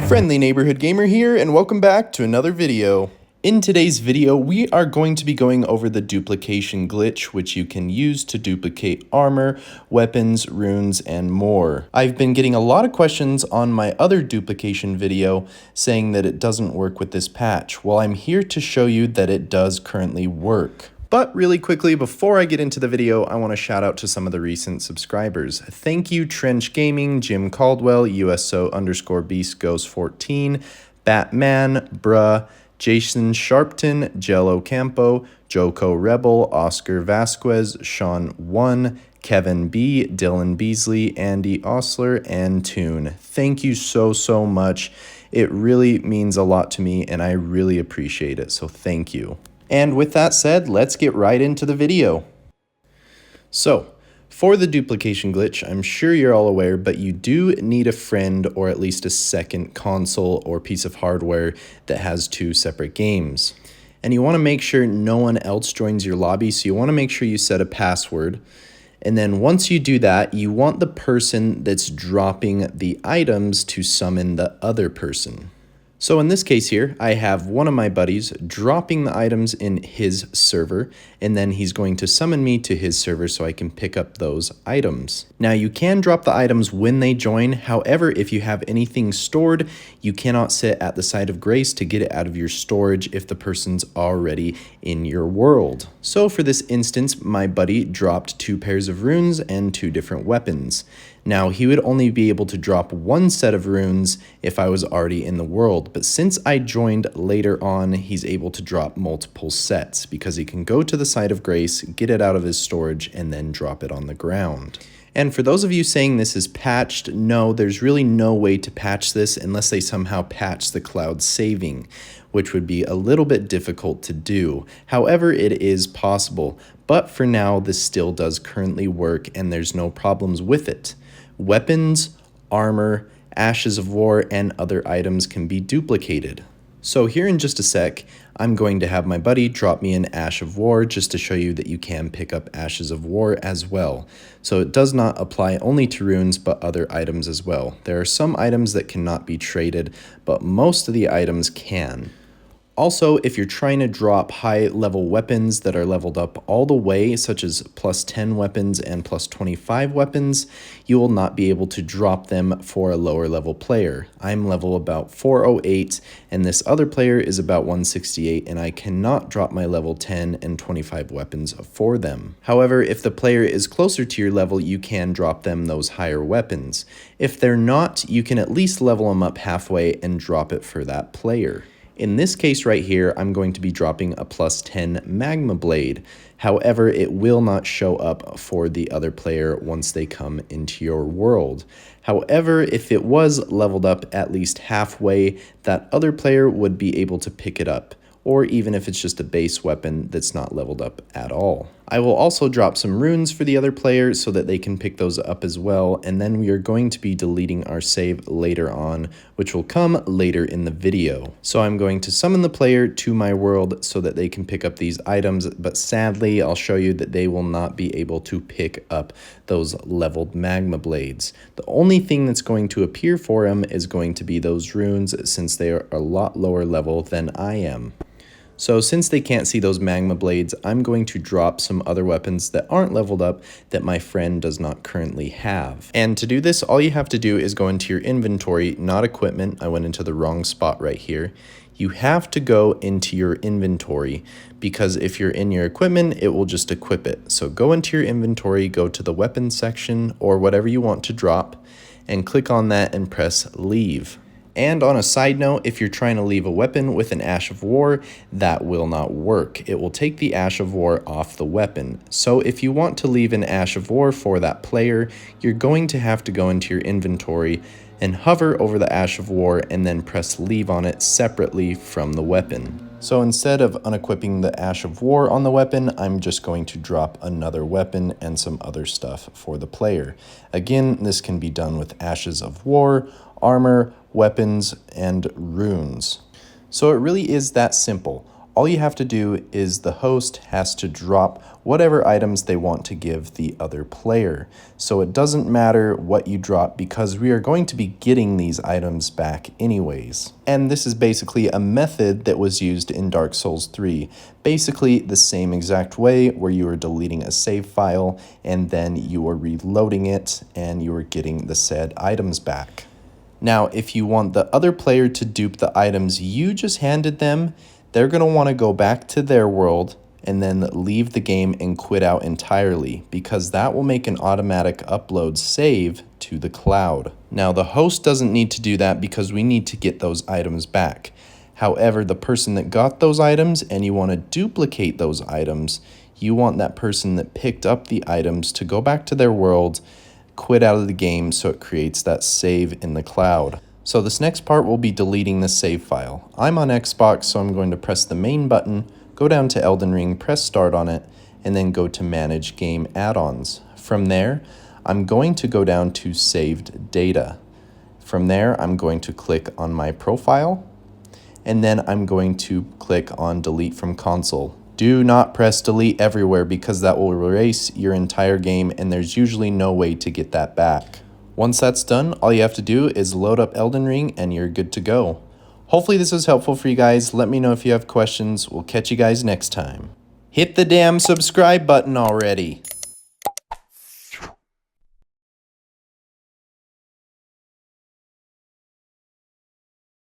Friendly Neighborhood Gamer here, and welcome back to another video. In today's video, we are going to be going over the duplication glitch, which you can use to duplicate armor, weapons, runes, and more. I've been getting a lot of questions on my other duplication video saying that it doesn't work with this patch. Well, I'm here to show you that it does currently work. But really quickly, before I get into the video, I want to shout out to some of the recent subscribers. Thank you, Trench Gaming, Jim Caldwell, USO_Beast Ghost 14, Batman, Bruh, Jason Sharpton, Jello Campo, Joko Rebel, Oscar Vasquez, Sean 1, Kevin B, Dylan Beasley, Andy Osler, and Toon. Thank you so much. It really means a lot to me, and I really appreciate it, so thank you. And with that said, let's get right into the video. So, for the duplication glitch, I'm sure you're all aware, but you do need a friend or at least a second console or piece of hardware that has two separate games. And you want to make sure no one else joins your lobby, so you want to make sure you set a password. And then once you do that, you want the person that's dropping the items to summon the other person. So in this case here, I have one of my buddies dropping the items in his server, and then he's going to summon me to his server so I can pick up those items. Now you can drop the items when they join, however, if you have anything stored, you cannot sit at the site of grace to get it out of your storage if the person's already in your world. So for this instance, my buddy dropped 2 pairs of runes and 2 different weapons. Now, he would only be able to drop 1 set of runes if I was already in the world, but since I joined later on, he's able to drop multiple sets because he can go to the site of grace, get it out of his storage, and then drop it on the ground. And for those of you saying this is patched, no, there's really no way to patch this unless they somehow patch the cloud saving, which would be a little bit difficult to do. However, it is possible, but for now, this still does currently work and there's no problems with it. Weapons, armor, ashes of war, and other items can be duplicated. So here in just a sec, I'm going to have my buddy drop me an Ash of War just to show you that you can pick up Ashes of War as well. So it does not apply only to runes, but other items as well. There are some items that cannot be traded, but most of the items can. Also, if you're trying to drop high-level weapons that are leveled up all the way, such as plus 10 weapons and plus 25 weapons, you will not be able to drop them for a lower-level player. I'm level about 408, and this other player is about 168, and I cannot drop my level 10 and 25 weapons for them. However, if the player is closer to your level, you can drop them those higher weapons. If they're not, you can at least level them up halfway and drop it for that player. In this case right here, I'm going to be dropping a plus 10 magma blade. However, it will not show up for the other player once they come into your world. However, if it was leveled up at least halfway, that other player would be able to pick it up, or even if it's just a base weapon that's not leveled up at all. I will also drop some runes for the other player so that they can pick those up as well, and then we are going to be deleting our save later on, which will come later in the video. So I'm going to summon the player to my world so that they can pick up these items, but sadly I'll show you that they will not be able to pick up those leveled magma blades. The only thing that's going to appear for them is going to be those runes, since they are a lot lower level than I am. So since they can't see those magma blades, I'm going to drop some other weapons that aren't leveled up that my friend does not currently have. And to do this, all you have to do is go into your inventory, not equipment. I went into the wrong spot right here. You have to go into your inventory because if you're in your equipment, it will just equip it. So go into your inventory, go to the weapons section or whatever you want to drop and click on that and press leave. And on a side note, if you're trying to leave a weapon with an Ash of War, that will not work. It will take the Ash of War off the weapon. So if you want to leave an Ash of War for that player, you're going to have to go into your inventory and hover over the Ash of War and then press leave on it separately from the weapon. So instead of unequipping the Ash of War on the weapon, I'm just going to drop another weapon and some other stuff for the player. Again, this can be done with Ashes of War, armor, weapons, and runes. So it really is that simple. all you have to do is the host has to drop whatever items they want to give the other player. So it doesn't matter what you drop because we are going to be getting these items back anyways. And this is basically a method that was used in Dark Souls 3. Basically the same exact way where you are deleting a save file and then you are reloading it and you are getting the said items back. Now, if you want the other player to dupe the items you just handed them, they're going to want to go back to their world and then leave the game and quit out entirely, because that will make an automatic upload save to the cloud. Now, the host doesn't need to do that because we need to get those items back. However, the person that got those items and you want to duplicate those items, you want that person that picked up the items to go back to their world, quit out of the game so it creates that save in the cloud. So this next part will be deleting the save file. I'm on Xbox, so I'm going to press the main button, go down to Elden Ring, press start on it, and then go to manage game add-ons. From there, I'm going to go down to saved data. From there, I'm going to click on my profile, and then I'm going to click on delete from console. Do not press delete everywhere because that will erase your entire game and there's usually no way to get that back. Once that's done, all you have to do is load up Elden Ring and you're good to go. Hopefully this was helpful for you guys. Let me know if you have questions. We'll catch you guys next time. Hit the damn subscribe button already.